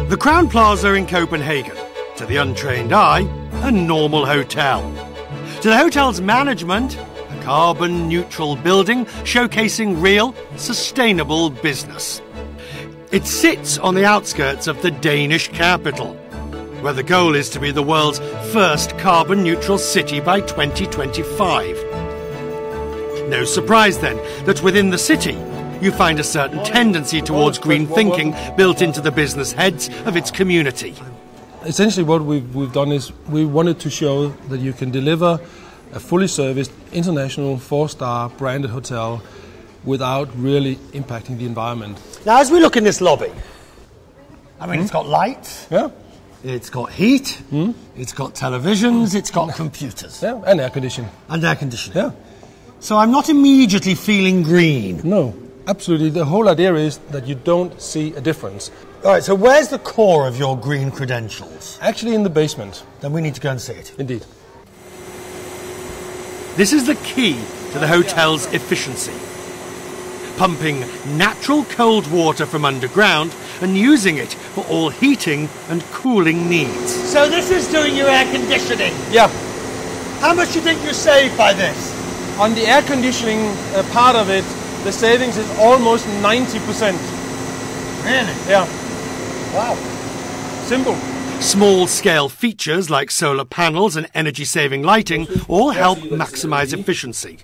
The Crown Plaza in Copenhagen, to the untrained eye, a normal hotel. To the hotel's management, a carbon-neutral building showcasing real, sustainable business. It sits on the outskirts of the Danish capital, where the goal is to be the world's first carbon-neutral city by 2025. No surprise, then, that within the city, you find a certain tendency towards green thinking built into the business heads of its community. Essentially what we've done is we wanted to show that you can deliver a fully serviced international 4-star branded hotel without really impacting the environment. Now, as we look in this lobby, I mean, it's got lights, Yeah. it's got heat, it's got televisions, it's got computers. Yeah, and air conditioning. And air conditioning. Yeah. So I'm not immediately feeling green. No, absolutely. The whole idea is that you don't see a difference. All right, so where's the core of your green credentials? Actually in the basement. Then we need to go and see it. Indeed. This is the key to the hotel's efficiency. Pumping natural cold water from underground and using it for all heating and cooling needs. So this is doing your air conditioning? Yeah. How much do you think you save by this? On the air conditioning part of it, the savings is almost 90%. Really? Yeah. Wow. Simple. Small-scale features like solar panels and energy-saving lighting all help maximise efficiency.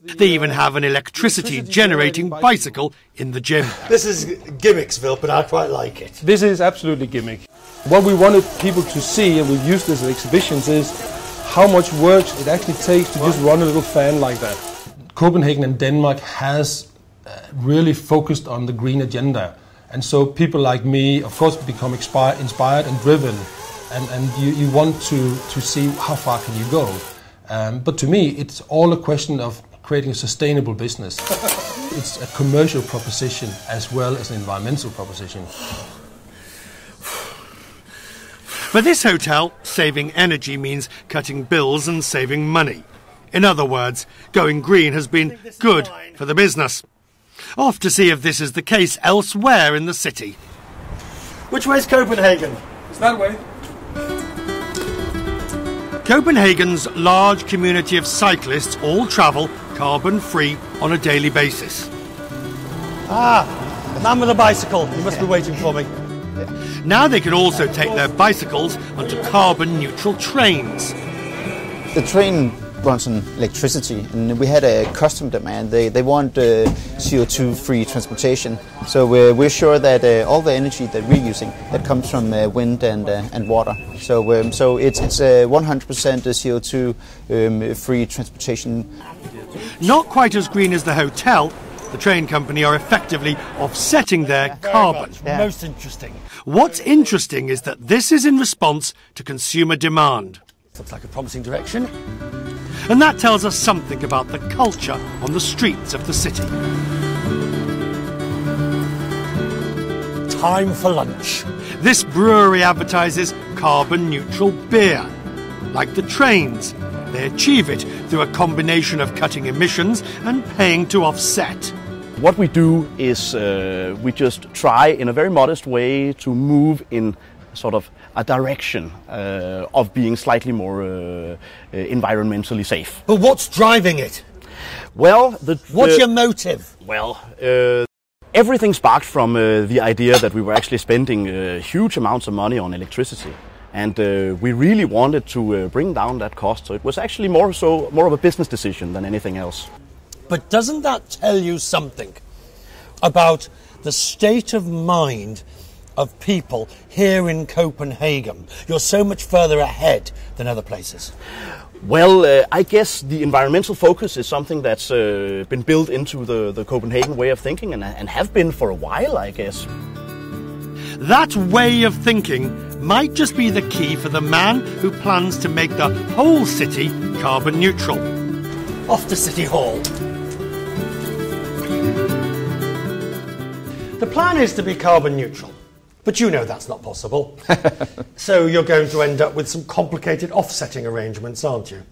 They even have an electricity-generating bicycle in the gym. This is Gimmicksville, but I quite like it. This is absolutely gimmick. What we wanted people to see, and we've used this at exhibitions, is how much work it actually takes to just run a little fan like that. Copenhagen and Denmark has really focused on the green agenda. And so people like me, of course, become inspired and driven. And you want to see how far can you go. But to me, it's all a question of creating a sustainable business. It's a commercial proposition as well as an environmental proposition. For this hotel, saving energy means cutting bills and saving money. In other words, going green has been good for the business. Off to see if this is the case elsewhere in the city. Which way's Copenhagen? It's that way. Copenhagen's large community of cyclists all travel carbon-free on a daily basis. Ah, man with a bicycle. He must be waiting for me. Now they can also take their bicycles onto carbon-neutral trains. The train runs on electricity, and we had a customer demand. They want CO2-free transportation. So we're sure that all the energy that we're using that comes from wind and water. So it's 100% CO2 free transportation. Not quite as green as the hotel. The train company are effectively offsetting their carbon. Yeah. Most interesting. What's interesting is that this is in response to consumer demand. Looks like a promising direction. And that tells us something about the culture on the streets of the city. Time for lunch. This brewery advertises carbon-neutral beer. Like the trains, they achieve it through a combination of cutting emissions and paying to offset. What we do is we just try in a very modest way to move in sort of a direction of being slightly more environmentally safe. But what's driving it? Well, what's your motive? Well, everything sparked from the idea that we were actually spending huge amounts of money on electricity. And we really wanted to bring down that cost. So it was actually more of a business decision than anything else. But doesn't that tell you something about the state of mind of people here in Copenhagen? You're so much further ahead than other places. Well, I guess the environmental focus is something that's been built into the Copenhagen way of thinking and have been for a while, I guess. That way of thinking might just be the key for the man who plans to make the whole city carbon neutral. Off to City Hall. The plan is to be carbon neutral, but you know that's not possible. So you're going to end up with some complicated offsetting arrangements, aren't you?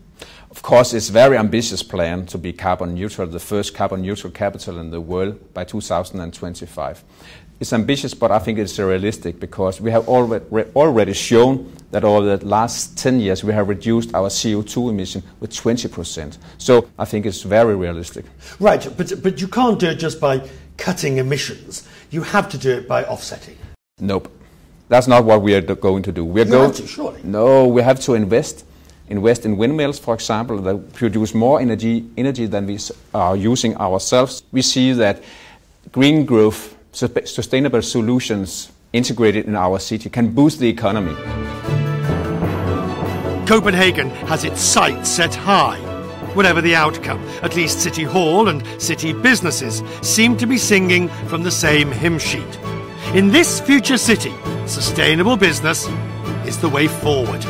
Of course, it's a very ambitious plan to be carbon neutral, the first carbon neutral capital in the world by 2025. It's ambitious, but I think it's realistic because we have already shown that over the last 10 years we have reduced our CO2 emission with 20%. So I think it's very realistic. Right, but you can't do it just by cutting emissions. You have to do it by offsetting. Nope. That's not what we are going to do. We have to, surely. No, we have to invest in windmills, for example, that produce more energy than we are using ourselves. We see that green growth, sustainable solutions integrated in our city can boost the economy. Copenhagen has its sights set high. Whatever the outcome, at least City Hall and city businesses seem to be singing from the same hymn sheet. In this future city, sustainable business is the way forward.